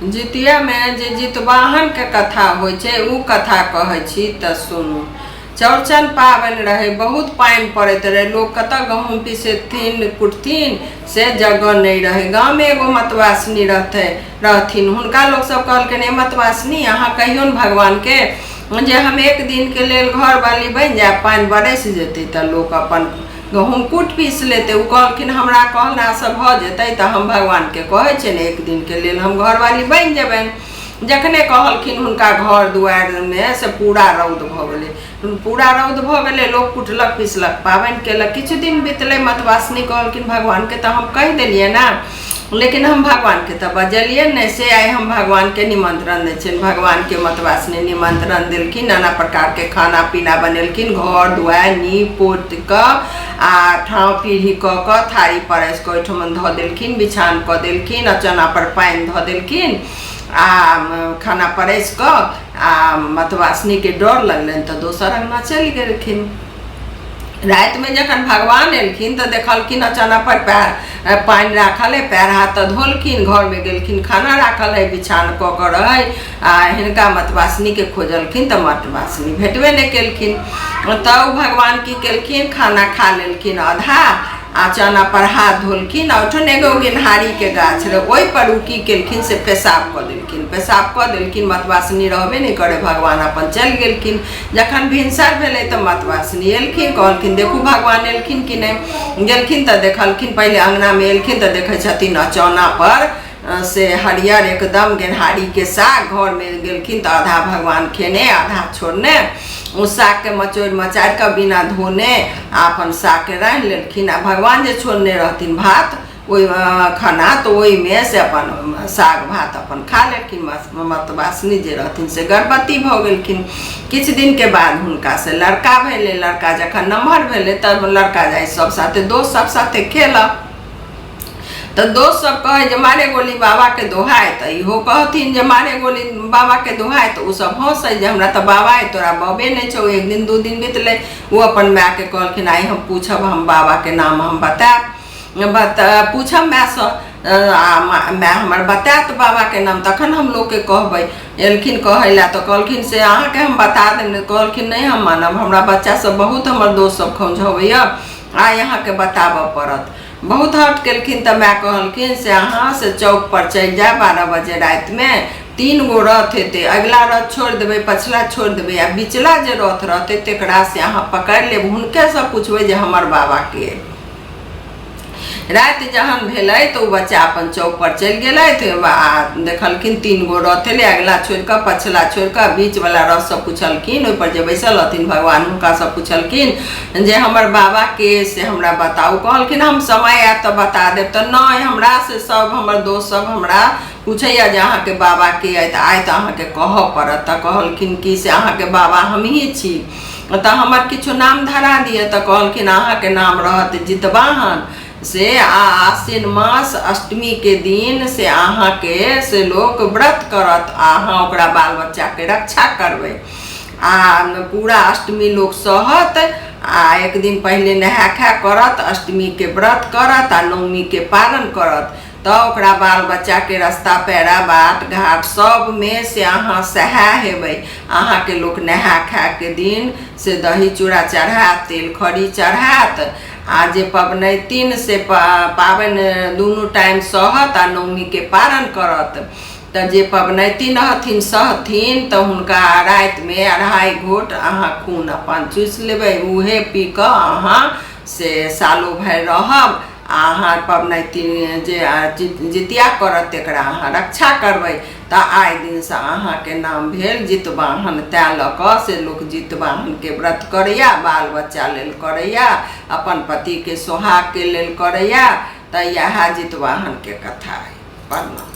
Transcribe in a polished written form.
जितिया में जे जितवाहन के कथा होय छे उ कथा कहै छी त सुनू। चौड़चन पाबनि रहे, बहुत पानी पड़ते रहे, लोग कत गहूम पीसेथिन कुटथिन से जगह नहीं रहे। गाँव में एगो मतवासनी रहथिन, हुनका लोग सब कहलखिन मतवासनी अहाँ कहियो भगवान के जे हम एक दिन के लेल घर वाली बन जाए, पानी बरस जेते त लोग अपन गहूम कूट पीस लेते। उ कहलखिन हमरा कहना से भ जेते त हम भगवान के कहे छे एक दिन के लेल हम घर वाली बन जेबन। जखने कहलखिन हुनका घर दुआर में से पूरा रौद भ गेले, पूरा रौद भ गेले, लोग कुटलक पीसलक पाबनि केलक। किछु दिन बीतले, मतवासनी कहलखिन भगवान के तो हम कह दिलिए ना, लेकिन हम भगवान के तो बजलिए नहीं से आए हम भगवान के निमंत्रण दे छे। भगवान के मतवासनी निमंत्रण दिलखिन, नाना प्रकार के खाना पीना बनेलखिन, घर दुआर नीप पोत क आ ठाव पीढ़ी क थारी परस के ओहिठमन ध देलखिन, बिछान क देलखिन, अचना पर पानी ध देलखिन आ खाना परस क आ मतवासनी के डर लगलन तो दोसर अंगना चल गेलखिन। रात में जखन भगवान एलखिन तो देखलखिन अचना पर पैर पानी राखल है, पैर हाथ धोलखिन, घर में गेलखिन, खाना राखल है, बिछान क रहे आ हिनका मतवासनी के खोजलखिन तो मतवासनी भेटबे नहीं केलखिन। तब भगवान की केलखिन, खाना खा लेलखिन आधा, आचना पर हाथ धोलखिन, औठन एगो गेनहारी के गाछ रहे, ओहि पर उ की केलखिन से पेशाब क देलखिन। पेशाब क देलखिन, मतवासनी रहबे नहीं करे, भगवान अपन चल गेलखिन। जखन भिनसर भेले तो मतवासनी एलखिन, कहलखिन देखू भगवान एलखिन कि नहीं। गेलखिन तो देखलखिन, पहले अंगना में एलखिन तो देखे छथिन अचौना पर से हरियर एकदम गेनहारी के साग। घर में गेलखिन तो आधा भगवान खेने आधा छोड़ने, उस साग के मचोर मचार का बिना धोने अपन साग के रह लेलखिन। आ भगवान जे छोड़ने रहथिन भात वही खाना, तो वही में से अपन साग भात अपन खा लेलखिन। मतवासनी जे रहथिन से गर्भवती भ गेलखिन। किछ दिन के बाद हुनका से लड़का भेले। लड़का जखन नमहर भेले तब लड़का जाय सब साथे दोस्त सब साथे खेलक, तो दोस्त सब कहे जे मारे गोली बाबा के दोहाय, तो इहो कहथिन जे मारे गोली बाबा के दोहाय, तो उ सब हंसे जे हमरा तो बाबा है तोरा बाबे नहीं छो। एक दिन दू दिन बीतले, वो अपन माय के कहलखिन आई हम पूछब, हम बाबा के नाम हम बताब, पूछब माय से माय हमर बतात बाबा के नाम, तखन हम लोग के कहबै। एलखिन कहैला तो कहलखिन से अहाँ के हम बता देने, कहलखिन नहीं हम मानब, हमरा बच्चा सब बहुत हमर दोस्त सब खौझबैया, आई अहाँ के बताबऽ पड़त। बहुत हट केलखिन तो मैं कहलखिन से अहाँ से चौक पर चल जा 12 बजे रात में, 3 गो रथ हेते, अगला रथ छोड़ देवे, पछला छोड़ देवे, आ बिचला जे रथ रहते तेकरा से अहाँ पकड़ लेब, हुनके से पूछबे जे हमर बाबा के। रात जहन भेले तो बच्चा अपन चौक पर चल गए, देखलखिन 3 गो रथ है, अगला छोड़ कर पछला छोड़ कर बीच वाला रथ सब पूछलखिन, ओहि पर जे बैसल हथिन भगवान हुनका सब पूछलखिन जे हमर बाबा के से हमरा बताऊ। कहलखिन हम समय आयत तो बता देब, तो नहीं हमरा से सब हमर दोस्त सब हमरा पूछैया जे अहाँ के बाबा के आय तो अहाँ के कह पड़त। तो कहलखिन कि से अहाँ के बाबा हम ही छी, तो हमर किछु नाम धरा दिए। तो कहलखिन अहाँ के नाम रहत जितवाहन, से आश्विन मास अष्टमी के दिन से अहाँ के से लोग व्रत करत, अहाँ ओकरा बाल बच्चा के रक्षा करबे। आ पूरा अष्टमी लोग सहत, आ एक दिन पहले नहा खा करत, अष्टमी के व्रत करत आ नवमी के पालन करत। तो ओकरा बाल बच्चा के रास्ता पेड़ा बाट घाट सब में से अहाँ सहा हेबै। अहाँ के लोग नहा खा के दिन से दही चूड़ा चढ़ात, तेल खड़ी चढ़ात, आ जे पबनैतिन से पाबन दोनों टाइम सहत आ नवमी के पारण करत। तो जे पबनैतिन हथिन सहथिन तो हुनका रात में 2.5 घोट अहाँ खून अपन चूस लेबै, उहे पी क अहाँ से सालो भर रहब। अहाँ पबनैतिन जे जितिया करत तेकरा अहाँ रक्षा करबै। तो आइ दिन से अहाँ के नाम भेल जितवाहन, तैं लऽ कऽ से लोग जितवाहन के व्रत करैया, बाल बच्चा लेल करैया, अपन पति के सोहाग के लेल करैया। तो यह जितवाहन के कथा है। प्रणाम।